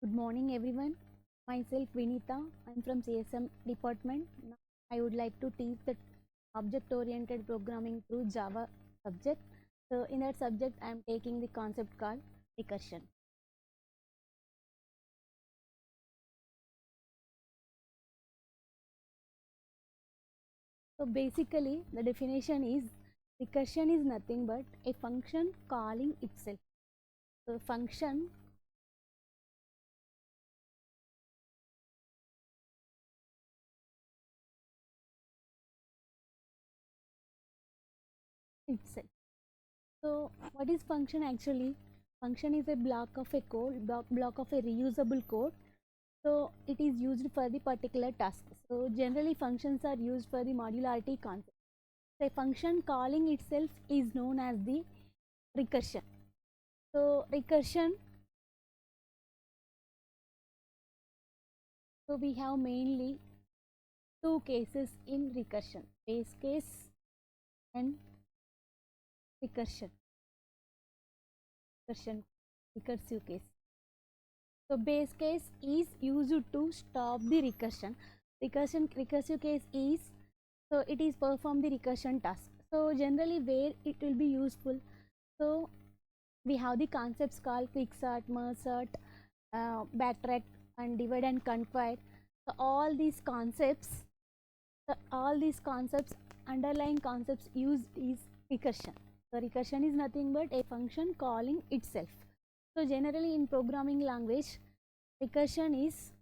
Good morning, everyone. Myself Vineetha. I'm from CSM department. Now, I would like to teach the object-oriented programming through Java subject. So, in that subject, I'm taking the concept called recursion. So, basically, the definition is recursion is nothing but a function calling itself. So, function itself. So, what is function actually? Function is a block of a code, block of a reusable code. So, it is used for the particular task. So, generally functions are used for the modularity concept. So, a function calling itself is known as the recursion. So, recursion, so we have mainly two cases in recursion, base case and recursion, recursion, recursive case. So, base case is used to stop the recursion. Recursive case is, so it is perform the recursion task. So, generally where it will be useful. So, we have the concepts called quicksort, mergesort, backtrack and divide and conquer. So, all these concepts, underlying concepts used is recursion. So, recursion is nothing but a function calling itself. So, generally in programming language, recursion is,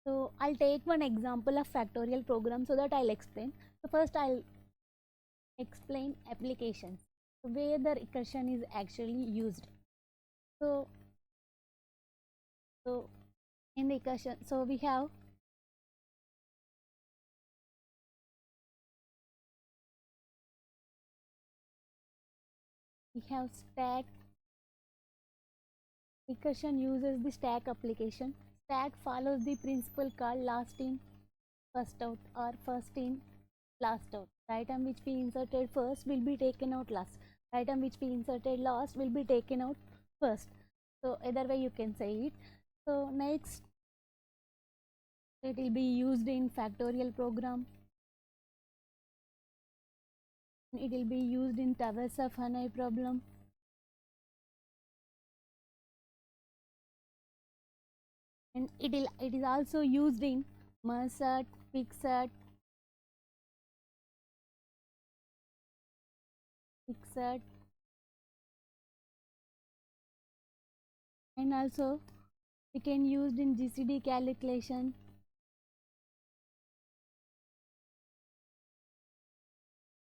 so I'll take one example of factorial program so that I'll explain. So, first I'll explain applications where the recursion is actually used. So, so in recursion, so we have stack. Recursion uses the stack application. Stack follows the principle called last in first out or first in last out. The item which we inserted first will be taken out last. The item which we inserted last will be taken out first. So either way you can say it. So next, it will be used in factorial program. It will be used in towers of Hanoi problem. And it is also used in mergesort, quicksort, and also we can use in GCD calculation.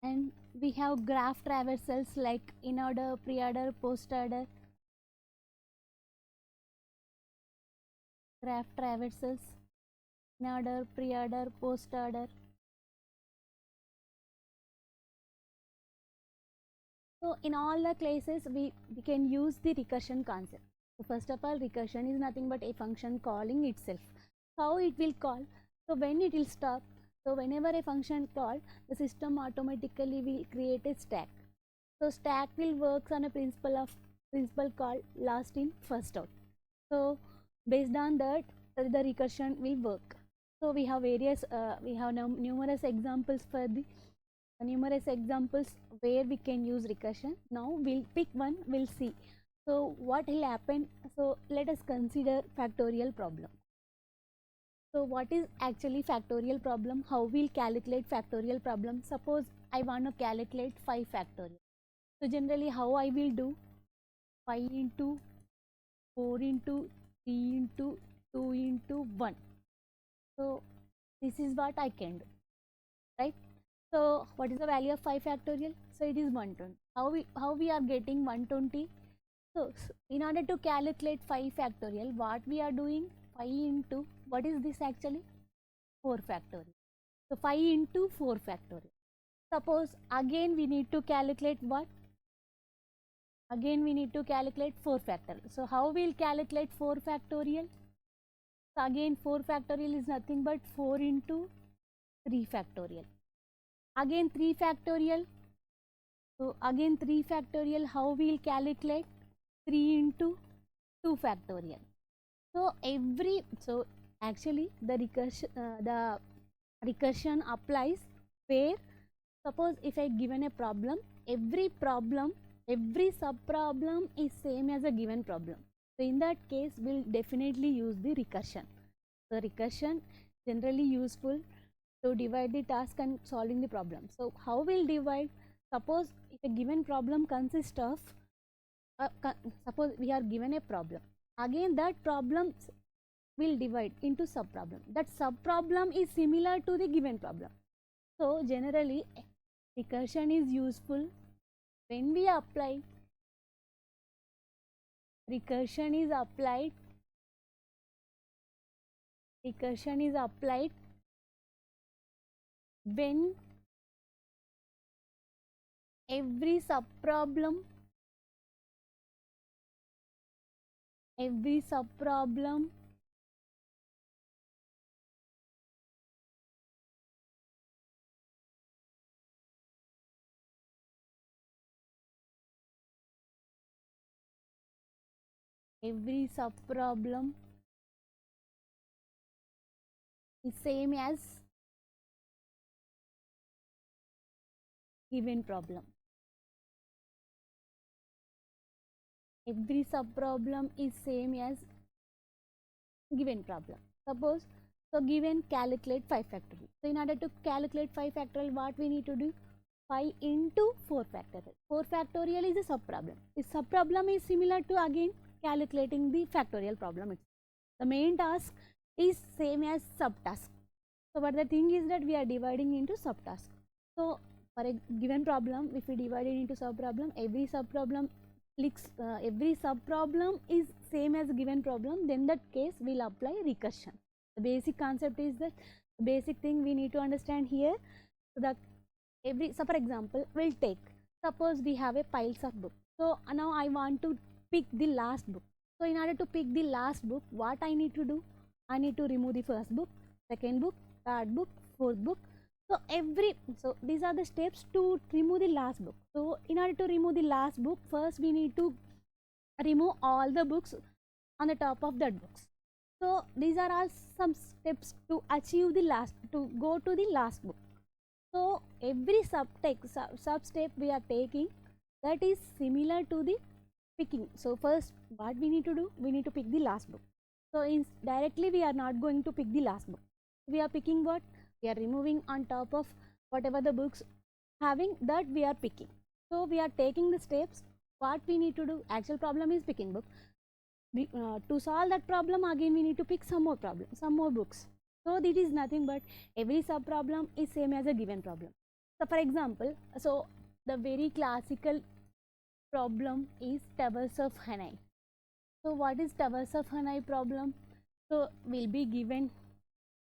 And we have graph traversals like in order, pre-order, post-order, graph traversals, in order, pre-order, post-order. So in all the cases we can use the recursion concept. So first of all, recursion is nothing but a function calling itself. How it will call? So when it will stop, so whenever a function called, the system automatically will create a stack. So stack will works on a principle called last in first out. So based on that, the recursion will work. So we have numerous examples for the numerous examples where we can use recursion. Now we'll pick one, we'll see. So what will happen? So let us consider factorial problem. So what is actually factorial problem? How we'll calculate factorial problem? Suppose I want to calculate 5 factorial. So generally how I will do? 5 into 4 into 3 into 2 into 1. So this is what I can do, right? So what is the value of 5 factorial? So it is 120. How we are getting 120? So in order to calculate 5 factorial, what we are doing? 5 into, what is this actually? 4 factorial. So 5 into 4 factorial. Suppose again we need to calculate what? Again we need to calculate 4 factorial. So how we will calculate 4 factorial? So again 4 factorial is nothing but 4 into 3 factorial. Again 3 factorial. So again 3 factorial, how we will calculate? 3 into 2 factorial. So actually the recursion applies where, suppose if I given a problem, every sub problem is same as a given problem. So in that case we'll definitely use the recursion. So recursion generally useful to divide the task and solving the problem. So how we'll divide? Suppose if a given problem consists of suppose we are given a problem, again that problem will divide into sub problem. That sub problem is similar to the given problem. So generally recursion is useful when we apply recursion is applied when every sub problem every sub problem every sub problem is same as given problem. Every sub problem is same as given problem. Suppose, so given calculate 5 factorial. So in order to calculate 5 factorial, what we need to do? 5 into 4 factorial. 4 factorial is a sub problem. This sub problem is similar to again calculating the factorial problem. The main task is same as subtask. So but the thing is that we are dividing into subtask. So for a given problem, if we divide it into sub problem, every sub problem is same as a given problem, then that case we'll apply recursion. The basic concept is that basic thing we need to understand here. So that so for example, we'll take, suppose we have a piles of book. So now I want to pick the last book. So in order to pick the last book, what I need to do? I need to remove the first book, second book, third book, fourth book. So these are the steps to remove the last book. So in order to remove the last book, first we need to remove all the books on the top of that books. So these are all some steps to achieve the last, to go to the last book. So every sub step we are taking, that is similar to the picking. So first what we need to do? We need to pick the last book. So directly we are not going to pick the last book. We are picking what? We are removing on top of whatever the books having, that we are picking. So we are taking the steps. What we need to do? Actual problem is picking book. To solve that problem, again we need to pick some more books. So this is nothing but every sub problem is same as a given problem. So for example, so the very classical problem is towers of Hanai. So what is towers of Hanai problem? So will be given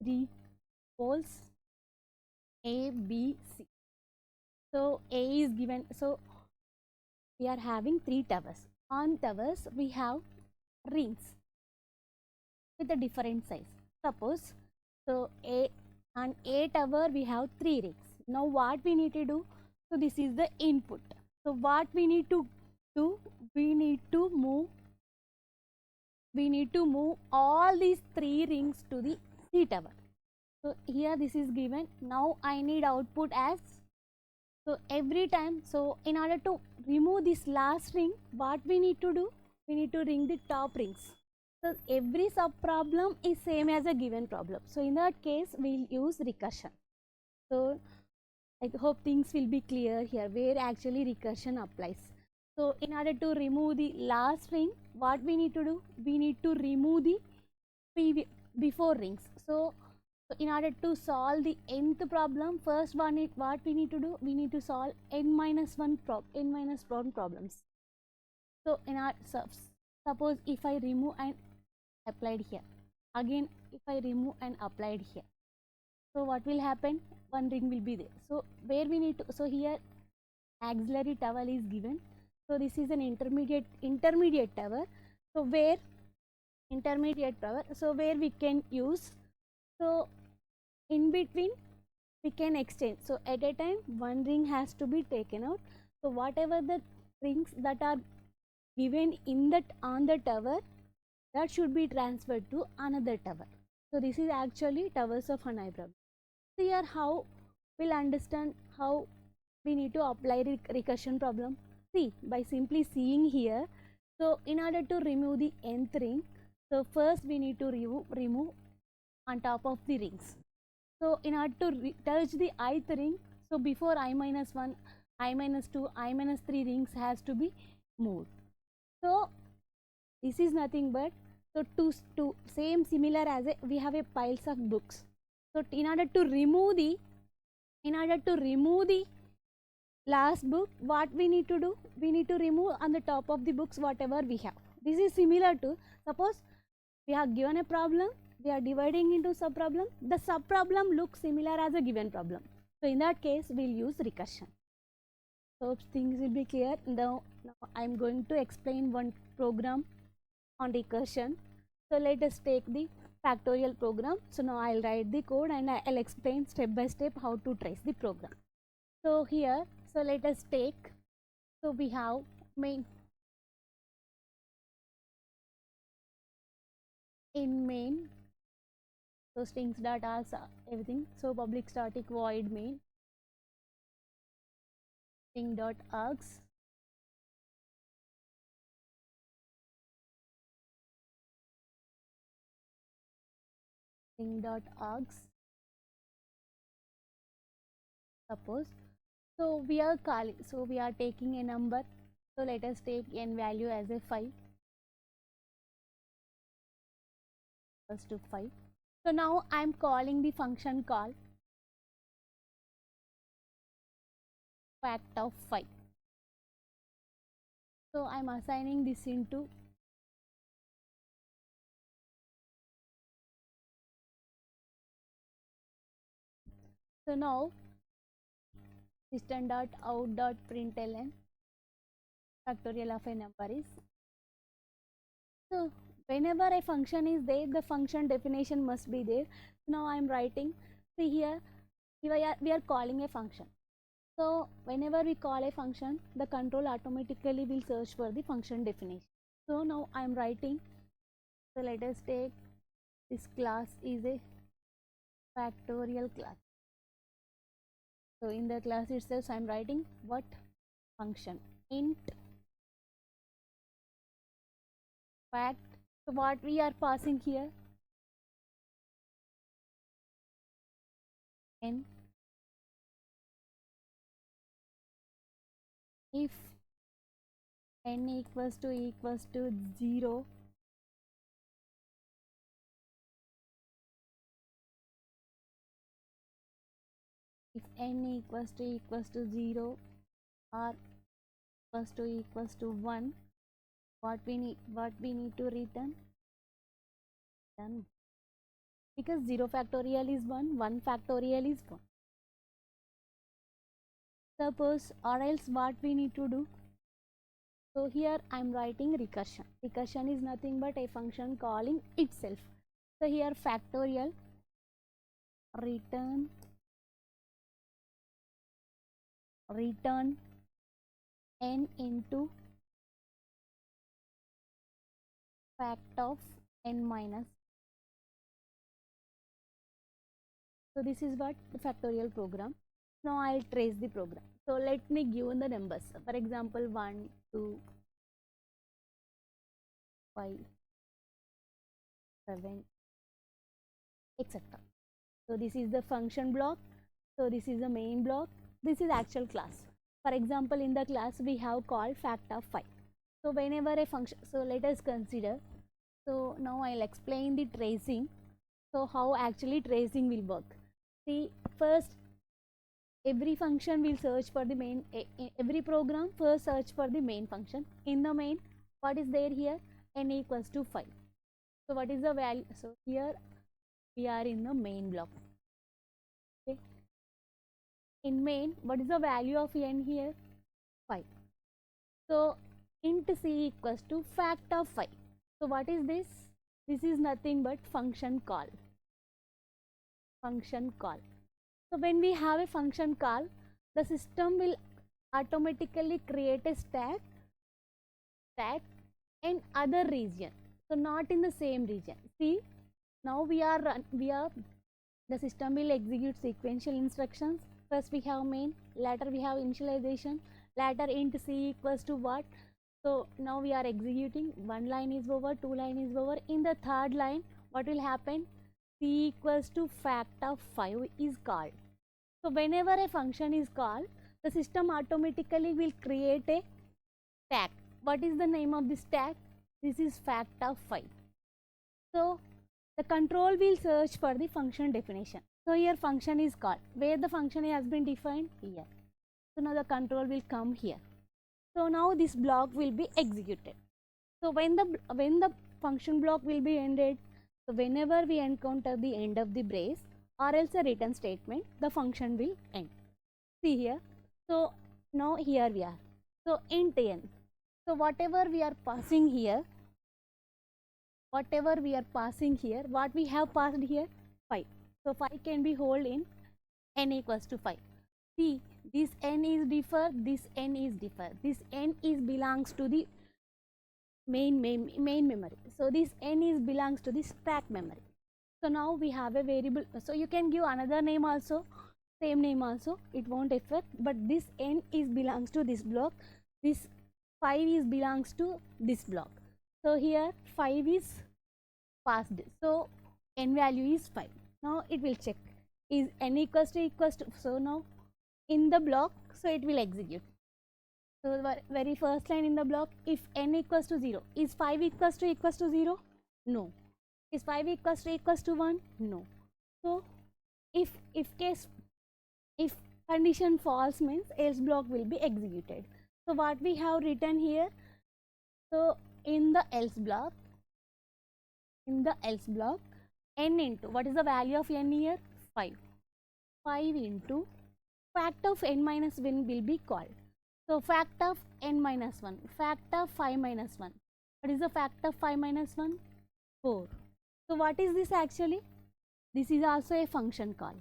3 poles A, B, C. So A is given, so we are having 3 towers. On towers we have rings with a different size. Suppose, so on A tower we have 3 rings. Now what we need to do? So this is the input. So what we need to do? We need to move all these 3 rings to the C tower. So here this is given. Now I need output as, so every time, so in order to remove this last ring, what we need to do? We need to ring the top rings. So every sub problem is same as a given problem. So in that case we'll use recursion. So I hope things will be clear here where actually recursion applies. So in order to remove the last ring, what we need to do? We need to remove the before rings. So in order to solve the nth problem, first what we need to do? We need to solve n-1 problems. So in our suppose if I remove and applied here, again if I remove and applied here, so what will happen? One ring will be there. So where we need to, so here auxiliary tower is given. So this is an intermediate tower. So where intermediate tower, so where we can use, so in between we can extend. So at a time one ring has to be taken out. So whatever the rings that are given in that on the tower, that should be transferred to another tower. So this is actually towers of an eyebrow. So here how we'll understand how we need to apply the recursion problem. See, by simply seeing here, so in order to remove the nth ring, so first we need to remove on top of the rings. So in order to touch the ith ring, so before I minus 1, I minus 2, I minus 3 rings has to be moved. So this is nothing but, so to same similar as we have a piles of books. So in order to remove the last book, what we need to do, we need to remove on the top of the books whatever we have. This is similar to, suppose we have given a problem, we are dividing into sub problem, the sub problem looks similar as a given problem. So in that case we'll use recursion. So things will be clear. Now I am going to explain one program on recursion. So let us take the factorial program. So now I'll write the code and I'll explain step by step how to trace the program. So here, so let us take, so we have main, in main, so strings dot args everything, so public static void main string dot args, string dot args, suppose, so we are calling, so we are taking a number, so let us take n value as a 5 equals to 5. So now I am calling the function call fact of 5. So I am assigning this into so now system dot out dot println factorial of a number is, so whenever a function is there, the function definition must be there. Now I am writing, see here we are calling a function. So whenever we call a function, the control automatically will search for the function definition. So now I am writing, so let us take this class is a factorial class. So in the class itself I am writing what function int fact. So what we are passing here, n, if n equals to 0, if n equals to 0 or equals to 1, what we need to return, because 0 factorial is 1, 1 factorial is 1. Suppose, or else what we need to do, so here I am writing recursion. Recursion is nothing but a function calling itself. So here factorial return n into fact of n minus. So this is what the factorial program. Now I'll trace the program. So let me give the numbers. For example, 1, 2, 5, 7, etc. So this is the function block. So this is the main block. This is actual class. For example, in the class we have called fact of 5. So whenever a function, so let us consider. So now I'll explain the tracing. So how actually tracing will work. See, first every function will search for the main, every program first search for the main function. In the main, what is there here, n equals to 5. So what is the value, so here we are in the main block. Okay, in main, what is the value of n here, 5. So int c equals to fact of 5. So what is this, this is nothing but function call. So when we have a function call, the system will automatically create a stack in other region. So not in the same region. See, now we are the system will execute sequential instructions. First we have main, later we have initialization, later int c equals to what. So now we are executing, one line is over, two line is over. In the third line, what will happen? C equals to fact of 5 is called. So whenever a function is called, the system automatically will create a tag. What is the name of this tag? This is fact of 5. So the control will search for the function definition. So here function is called. Where the function has been defined? Here. So now the control will come here. So now this block will be executed. So when the function block will be ended, so whenever we encounter the end of the brace or else a return statement, the function will end. See here. So now here we are. So int n. So whatever we are passing here, what we have passed here? 5. So 5 can be held in n equals to 5. See, this n is differ, this n is differ. This n is belongs to the main memory. So this n is belongs to the stack memory. So now we have a variable. So you can give another name also, same name also, it won't affect. But this n is belongs to this block. This 5 is belongs to this block. So here 5 is passed. So n value is 5. Now it will check, is n equals to. So now in the block, so it will execute. So the very first line in the block, if n equals to 0, is 5 equals to 0? No. Is 5 equals to 1? No. So if condition false means else block will be executed. So what we have written here, so in the else block, n into, what is the value of n here? 5. 5 into fact of n minus 1 will be called. So fact of n minus 1, fact of 5 minus 1. What is the fact of 5 minus 1? 4. So what is this actually? This is also a function call.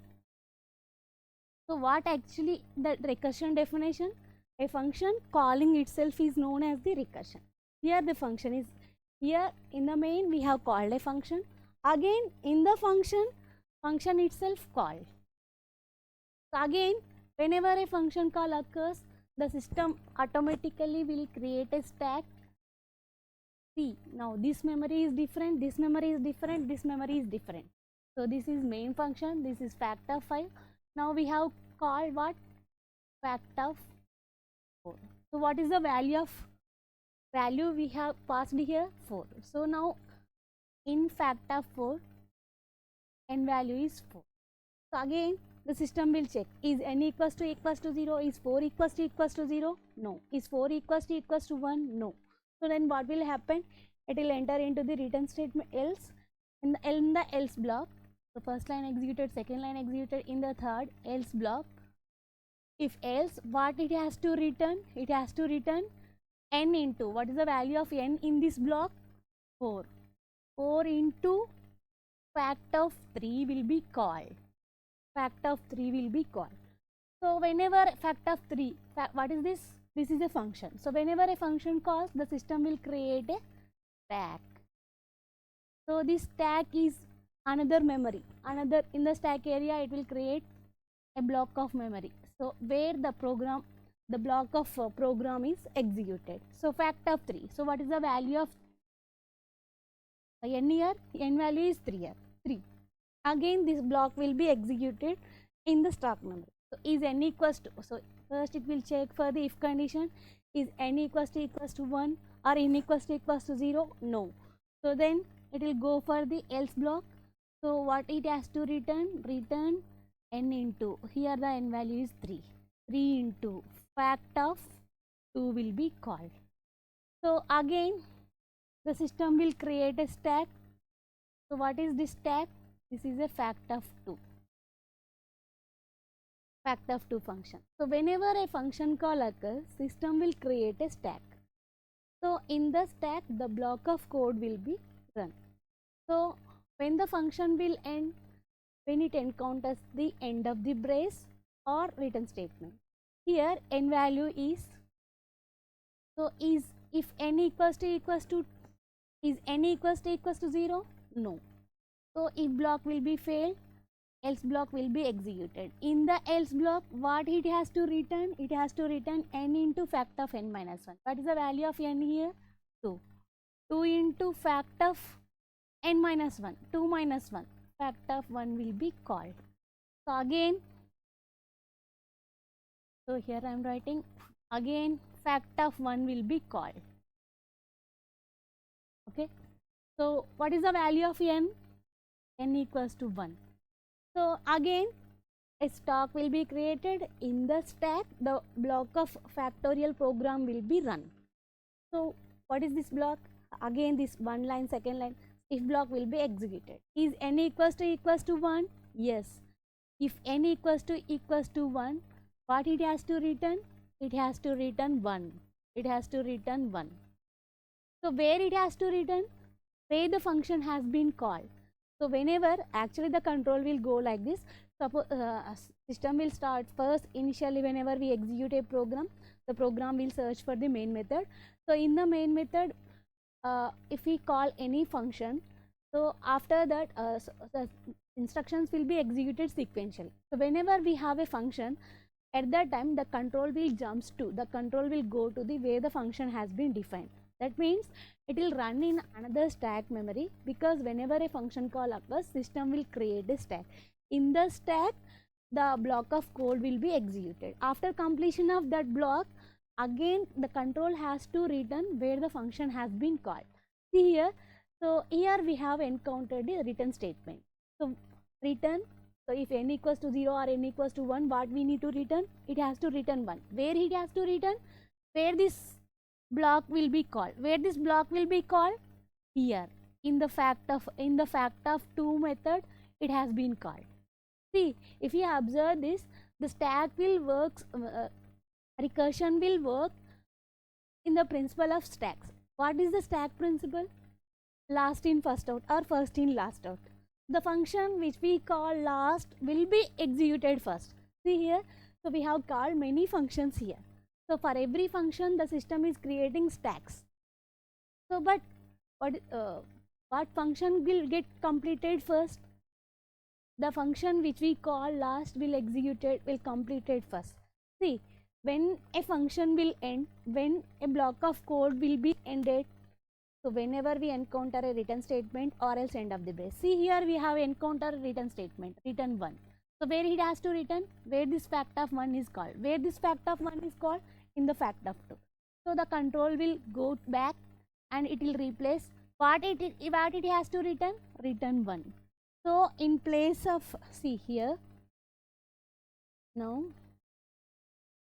So what actually the recursion definition? A function calling itself is known as the recursion. Here the function is, here in the main we have called a function. Again in the function itself called. So again whenever a function call occurs, the system automatically will create a stack. See, now this memory is different, this memory is different, this memory is different. So this is main function, this is fact of 5. Now we have called what? Fact of 4. So what is the value we have passed here? 4. So now in fact of 4, n value is 4. So again the system will check, is n equals to 0? Is 4 equals to 0? No. Is 4 equals to 1? No. So then what will happen? It will enter into the return statement else. In the else block, the first line executed, second line executed, in the third else block. If else, what it has to return? It has to return n into, what is the value of n in this block? 4. 4 into fact of 3 will be called. Fact of 3 will be called. So whenever fact of 3, what is this? This is a function. So whenever a function calls, the system will create a stack. So this stack is another memory. Another, in the stack area it will create a block of memory. So where the block of program is executed. So fact of 3. So what is the value of n here? N value is 3 here. 3. Again this block will be executed in the stack memory. So is n equals to, so first it will check for the if condition, is n equals to 1 or n equals to 0? No. So then it will go for the else block. So what it has to return? Return n into, here the n value is 3. 3 into fact of 2 will be called. So again the system will create a stack. So what is this stack? This is a fact of 2. Fact of 2 function. So whenever a function call occurs, system will create a stack. So in the stack the block of code will be run. So when the function will end, when it encounters the end of the brace or return statement. Here n value is, so is, if n equals to Is n equals to 0? No. So if block will be failed, else block will be executed. In the else block, what it has to return? It has to return n into fact of n minus 1. What is the value of n here? 2. 2 into fact of n minus 1. 2 minus 1. Fact of 1 will be called. So again, so here I am writing again fact of 1 will be called. Okay. So what is the value of n? N equals to 1. So again a stock will be created. In the stack the block of factorial program will be run. So what is this block? Again this one line, second line, if block will be executed. Is n equals to 1? Yes. If n equals to 1, what it has to return? It has to return 1. It has to return 1. So where it has to return? Where the function has been called. So whenever actually the control will go like this. Suppose system will start first. Initially whenever we execute a program, the program will search for the main method. So in the main method, if we call any function, so after that the instructions will be executed sequentially. So whenever we have a function, at that time the control will go to the where the function has been defined. That means it will run in another stack memory, because whenever a function call occurs, system will create a stack. In the stack the block of code will be executed. After completion of that block, again the control has to return where the function has been called. See here, so here we have encountered a return statement. So return, so if n equals to 0 or n equals to 1, what we need to return? It has to return 1. Where it has to return? Where this block will be called. Where this block will be called? Here in the fact of 2 method it has been called. See, if you observe this, the stack will work, recursion will work in the principle of stacks. What is the stack principle? Last in first out or first in last out. The function which we call last will be executed first. See here, so we have called many functions here. So for every function the system is creating stacks. So but what function will get completed first? The function which we call last will completed first. See, when a function will end, when a block of code will be ended, so whenever we encounter a return statement or else end of the brace. See here we have encounter return statement, return 1. So where it has to return? Where this fact of 1 is called. Where this fact of 1 is called? In the fact of 2. So the control will go back and it will replace what it has to return? Return 1. So in place of, see here, now,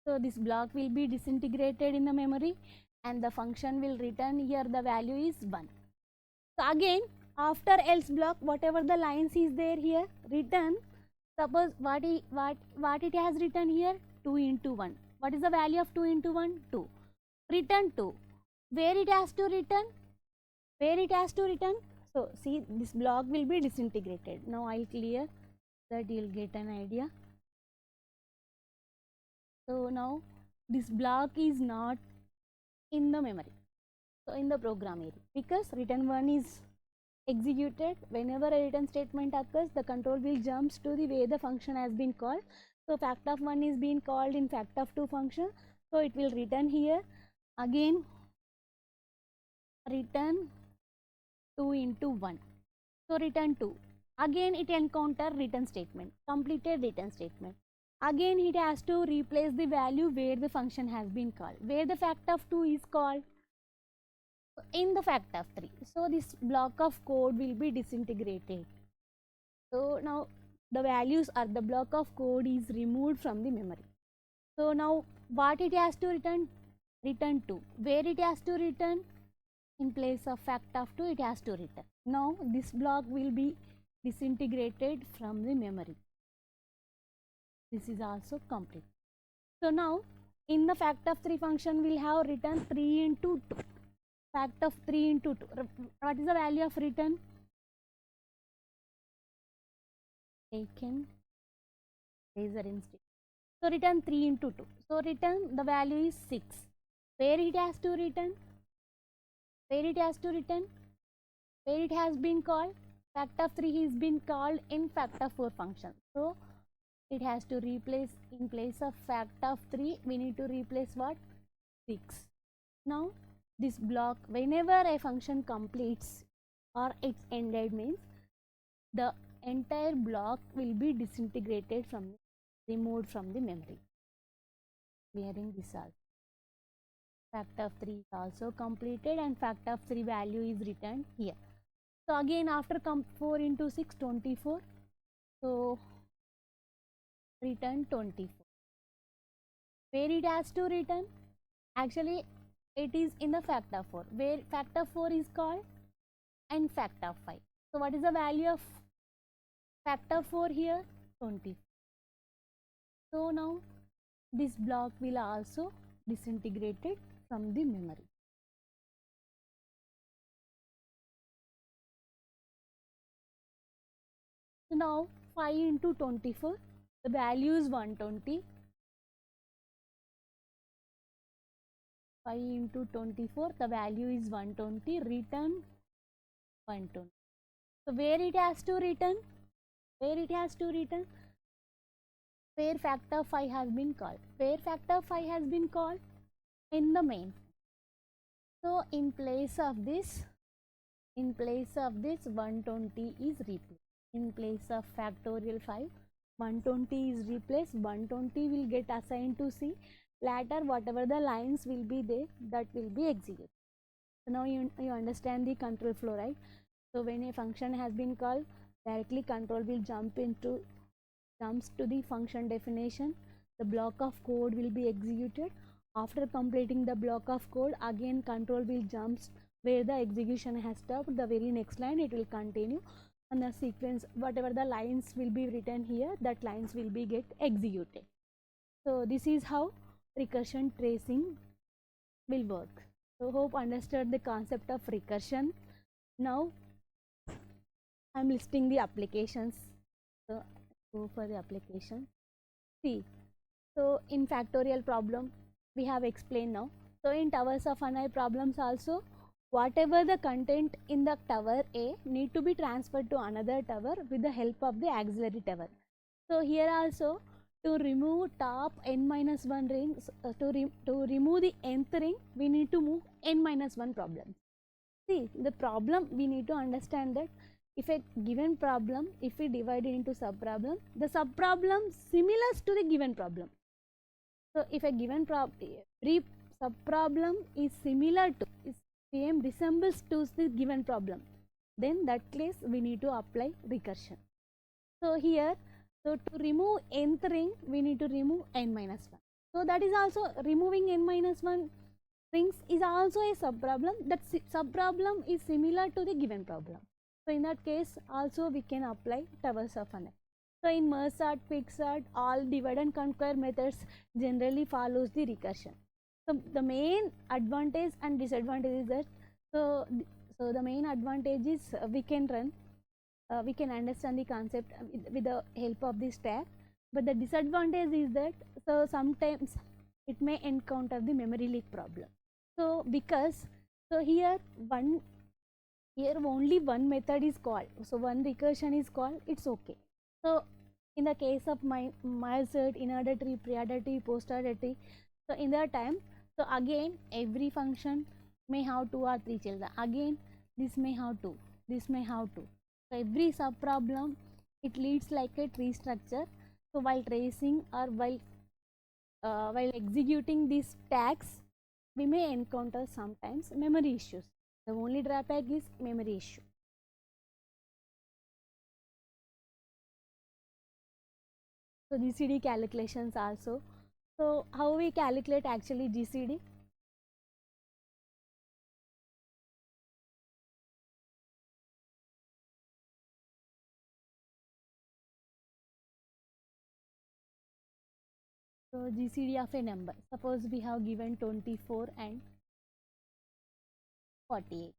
so this block will be disintegrated in the memory and the function will return here the value is 1. So again after else block, whatever the lines is there here, return, suppose what it has written here? 2 into 1. What is the value of 2 into 1? 2. Return 2. Where it has to return? Where it has to return? So see, this block will be disintegrated. Now I'll clear that you'll get an idea. So now this block is not in the memory, so in the program area, because return 1 is executed. Whenever a return statement occurs, the control will jumps to the way the function has been called. So fact of 1 is being called in fact of 2 function, so it will return here again return 2 into 1. So return 2. Again it encounter return statement, completed return statement. Again it has to replace the value where the function has been called. Where the fact of 2 is called? In the fact of 3. So this block of code will be disintegrated. So now the values or the block of code is removed from the memory. So now what it has to return? Return 2. Where it has to return? In place of fact of 2 it has to return. Now this block will be disintegrated from the memory. This is also complete. So now in the fact of 3 function we'll have return 3 into 2. Fact of 3 into 2. What is the value of return? Taken razor instead. So return 3 into 2. So return the value is 6. Where it has to return? Where it has to return? Where it has been called, factor of 3 has been called in factor 4 function. So it has to replace, in place of factor of 3 we need to replace what, 6. Now this block, whenever a function completes or it's ended, means the entire block will be disintegrated from, removed from the memory. Clearing this also. Factor of 3 is also completed and factor of 3 value is returned here. So again after 4 into 6, 24. So return 24. Where it has to return? Actually it is in the factor 4. Where factor 4 is called? And factor 5. So what is the value of factor 4 here? 20. So now this block will also disintegrated from the memory. So now 5 into 24, the value is 120. 5 into 24, the value is 120, return 120. So where it has to return? Where it has to return? Where factor 5 has been called. Where factor 5 has been called? In the main. So in place of this 120 is replaced. In place of factorial 5, 120 is replaced. 120 will get assigned to C. Later whatever the lines will be there, that will be executed. So now you understand the control flow, right? So when a function has been called, directly control will jumps to the function definition. The block of code will be executed. After completing the block of code, again control will jumps where the execution has stopped. The very next line it will continue, and the sequence, whatever the lines will be written here, that lines will be get executed. So this is how recursion tracing will work. So hope understood the concept of recursion. Now I am listing the applications. So go for the application. See, so in factorial problem we have explained now. So in towers of an eye problems also, whatever the content in the tower A need to be transferred to another tower with the help of the auxiliary tower. So here also, to remove top n-1 rings, to remove the nth ring, we need to move n-1 problems. See, the problem we need to understand that if a given problem, if we divide it into sub-problem, the sub-problem similar to the given problem. So if a given every sub-problem is similar to, is same, resembles to the given problem, then that case we need to apply recursion. So here, so to remove nth ring, we need to remove n-1. So that is also, removing n-1 rings is also a sub-problem. That sub-problem is similar to the given problem. So in that case also we can apply towers of an eye. So in merge sort, quick sort, all divide and conquer methods generally follows the recursion. So the main advantage and disadvantage is that, so the main advantage is we can run, we can understand the concept with the help of this tag, but the disadvantage is that, so sometimes it may encounter the memory leak problem. So because, so here only one method is called, so one recursion is called, it's okay. So in the case of my merged, inner tree, pre-order tree, post-order tree, so in that time, so again every function may have 2 or 3 children, again this may have 2, this may have 2. So every sub problem it leads like a tree structure. So while tracing or while executing these tags, we may encounter sometimes memory issues. The only drawback is memory issue. So GCD calculations also. So how we calculate actually GCD? So GCD of a number. Suppose we have given 24 and 48.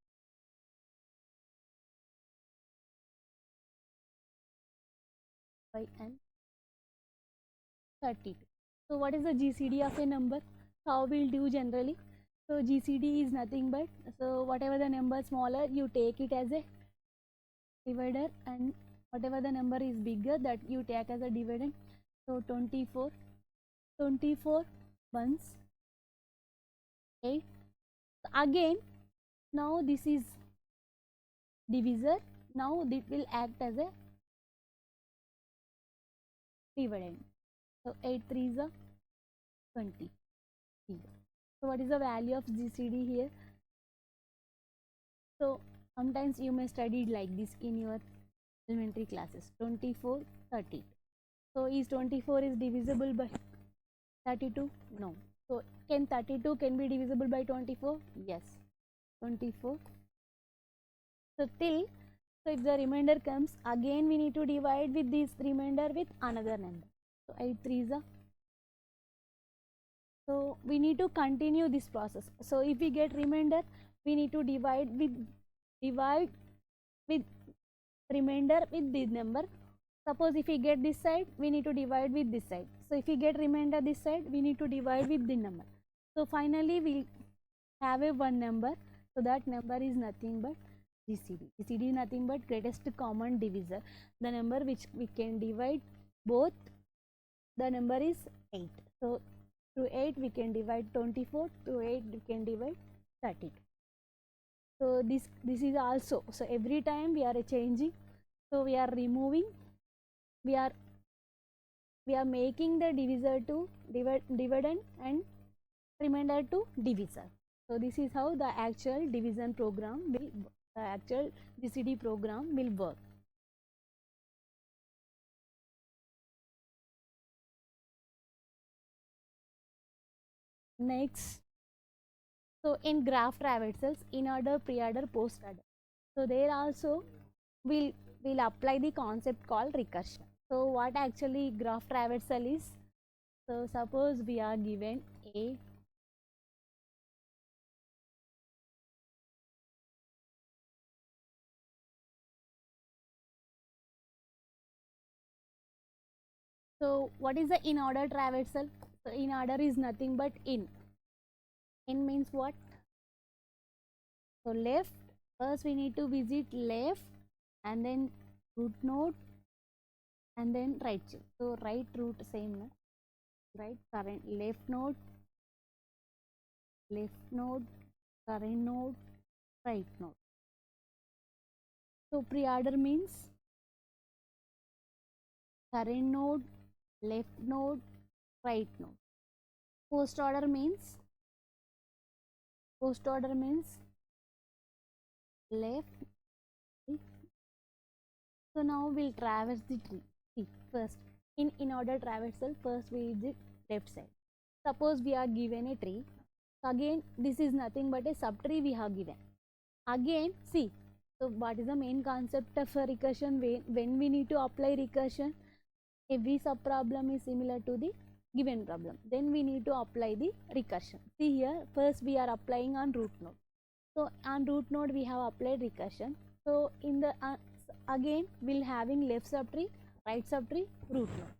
And 32. So what is the GCD of a number? How we'll do generally? So GCD is nothing but, so whatever the number smaller, you take it as a divider, and whatever the number is bigger, that you take as a dividend. So 24 once 8. Again, now this is divisor, now it will act as a dividend. So 8 3 is a 20. So what is the value of GCD here? So sometimes you may study like this in your elementary classes. 24 30. So is 24 is divisible by 32? No. So can 32 can be divisible by 24? Yes. 24. So till, so if the remainder comes, again we need to divide with this remainder with another number. So 8 3 is a. So we need to continue this process. So if we get remainder, we need to divide with remainder with this number. Suppose if we get this side, we need to divide with this side. So if we get remainder this side, we need to divide with the number. So finally we have a one number. So that number is nothing but GCD. GCD is nothing but greatest common divisor. The number which we can divide both, the number is 8. So through 8 we can divide 24, through 8 we can divide 32. So this is also, so every time we are changing, so we are removing, we are making the divisor to dividend and remainder to divisor. So this is how the actual division program will, the actual GCD program will work. Next, so in graph traversals, in order, pre-order, post-order. So there also we'll apply the concept called recursion. So what actually graph traversal is? So suppose we are given a so what is the in order traversal? So in order is nothing but in means what? So left, first we need to visit left and then root node and then right. So right root same, no? Right current left node, current node, right node. So pre-order means current node, left node, right node. Post order means left, right. So now we'll traverse the tree. See, first in order traversal, first we visit left side. Suppose we are given a tree. Again, this is nothing but a subtree we have given. Again, see, so what is the main concept of recursion? When we need to apply recursion, every sub problem is similar to the given problem, then we need to apply the recursion. See here, first we are applying on root node. So on root node we have applied recursion. So in the again we'll having left subtree, right subtree, root node.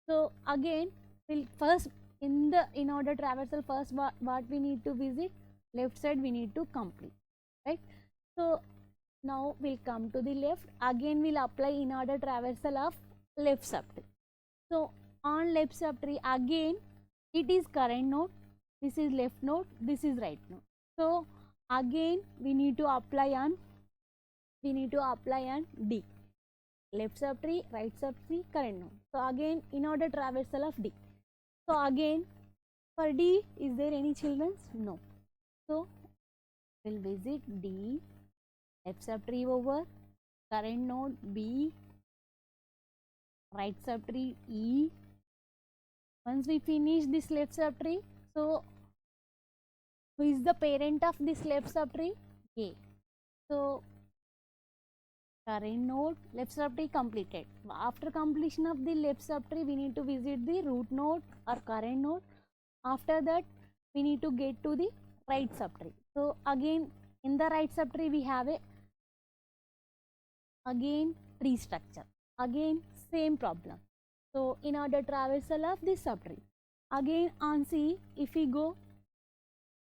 So again we'll first in order traversal, first what we need to visit, left side we need to complete, right? So now we'll come to the left, again we'll apply in order traversal of left subtree. So on left subtree, again it is current node, this is left node, this is right node. So again we need to apply on D, left subtree, right subtree, current node. So again in order traversal of D. So again for D, is there any children? No. So we'll visit D, left subtree over, current node B, right subtree E. Once we finish this left subtree, so who is the parent of this left subtree? A. So current node, left subtree completed. After completion of the left subtree, we need to visit the root node or current node. After that, we need to get to the right subtree. So again in the right subtree we have a again tree structure. Again same problem. So in order traversal of this subtree, again on C, if we go,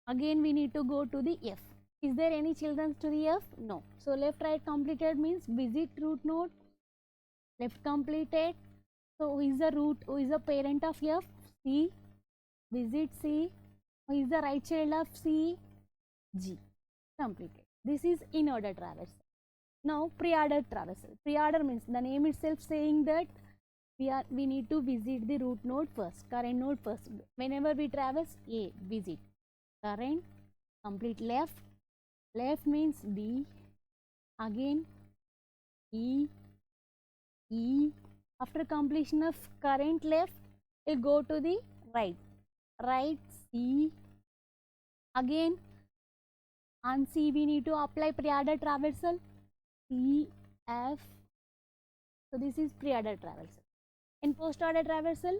again we need to go to the F. Is there any children to the F? No. So left right completed means visit root node, left completed. So who is the root, who is the parent of F? C. Visit C. Who is the right child of C? G. Completed. This is in order traversal. Now pre-order traversal. Pre-order means the name itself saying that we need to visit the root node first, current node first. Whenever we traverse A, visit current, complete left. Left means D, again E, E. After completion of current left, we'll go to the right. Right C. Again on C we need to apply pre-order traversal. C, F. So this is pre-order traversal. In post-order traversal,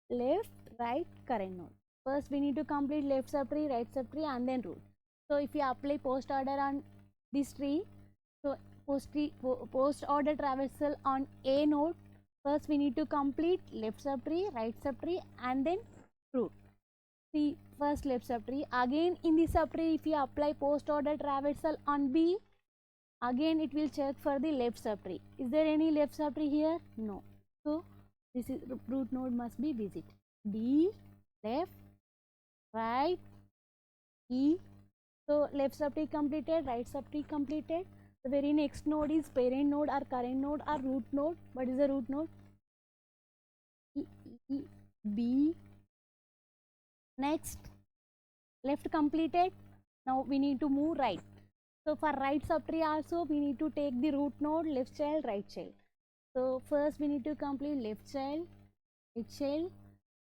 left, right, current node. First we need to complete left subtree, right subtree, and then root. So if you apply post order on this tree, so post order traversal on A node, first we need to complete left subtree, right subtree, and then root. See, first left subtree. Again in the subtree, if you apply post order traversal on B, again it will check for the left subtree. Is there any left subtree here? No. So this is root node must be visit. D, left, right, E. So left subtree completed, right subtree completed. The very next node is parent node or current node or root node. What is the root node? E, E, B. Next, left completed. Now we need to move right. So for right subtree also we need to take the root node, left child, right child. So first we need to complete left child, right child,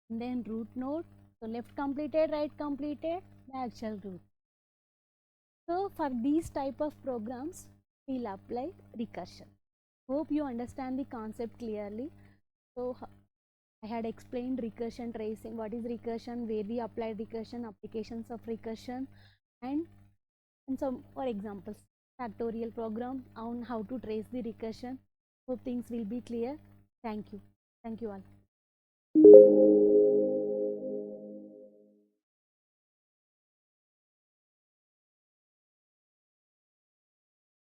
and then root node. So left completed, right completed, the actual root. So for these type of programs, we'll apply recursion. Hope you understand the concept clearly. So I had explained recursion tracing, what is recursion, where we apply recursion, applications of recursion, and some more examples, factorial program on how to trace the recursion. Hope things will be clear. Thank you. Thank you all.